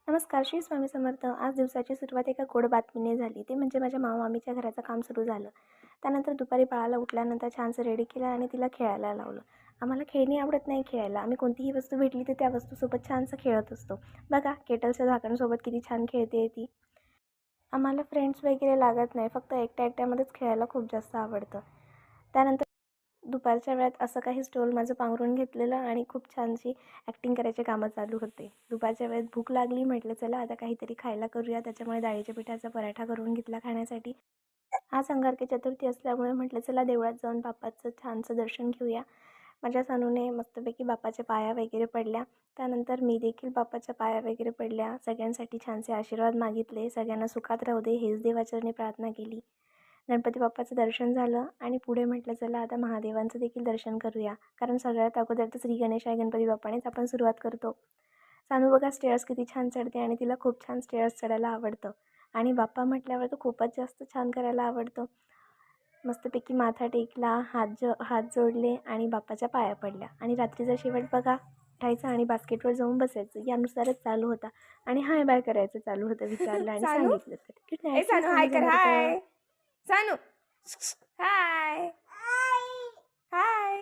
नमस्कार, श्री स्वामी समर्थ. आज दिवसाची सुरुवात एका गोड बातमीने झाली. ते म्हणजे माझ्या मामामामीच्या घराचं काम सुरू झालं. त्यानंतर दुपारी बाळाला उठल्यानंतर छानसं रेडी केलं आणि तिला खेळायला लावलं. आम्हाला खेळणी आवडत नाही खेळायला. आम्ही कोणतीही वस्तू भेटली तर त्या वस्तूसोबत छानसं खेळत असतो. बघा, केटलच्या झाकणासोबत किती छान खेळते ती. आम्हाला फ्रेंड्स वगैरे लागत नाही. फक्त एकट्या-एकट्यामध्येच खेळायला खूप जास्त आवडतं. त्यानंतर दुपारच्या वेळात असं काही स्टोल माझं पांघरून घेतलेलं आणि खूप छानशी ॲक्टिंग करायचे कामं चालू होते. दुपारच्या वेळेत भूक लागली, म्हटलं चला आता काहीतरी खायला करूया. त्याच्यामुळे डाळीच्या पिठाचा पराठा करून घेतला खाण्यासाठी. आज अंगारकी चतुर्थी असल्यामुळे म्हटलं चला देवळात जाऊन बाप्पाचं छानसं दर्शन घेऊया. माझ्या सानूने मस्तपैकी बाप्पाच्या पाया वगैरे पडल्या. त्यानंतर मी देखील बाप्पाच्या पाया वगैरे पडल्या. सगळ्यांसाठी छानसे आशीर्वाद मागितले. सगळ्यांना सुखात राहू दे हेच देवाचरणी प्रार्थना केली. गणपती बाप्पाचं दर्शन झालं आणि पुढे म्हटलं चला आता महादेवांचं देखील दर्शन करूया. कारण सगळ्यात अगोदर तर श्री गणेश आहे गणपती बाप्पानेच आपण सुरुवात करतो. सानू बघा स्टेअर्स किती छान चढते आणि तिला खूप छान स्टेअर्स चढायला आवडतं. आणि बाप्पा म्हटल्यावर तर खूपच जास्त छान करायला आवडतं. मस्तपैकी माथा टेकला, हात जोडले आणि बाप्पाच्या पाया पडल्या. आणि रात्रीचा शेवट बघा, उठायचं आणि बास्केटवर जाऊन बसायचं यानुसारच चालू होता. आणि हाय बाय करायचं चालू होतं विचारलं आणि सानू सांगितलं तर. गुड ए नाईट, श्री सानू हाय स्वामी कर. समर्थ. हाय सानू. हाय हाय.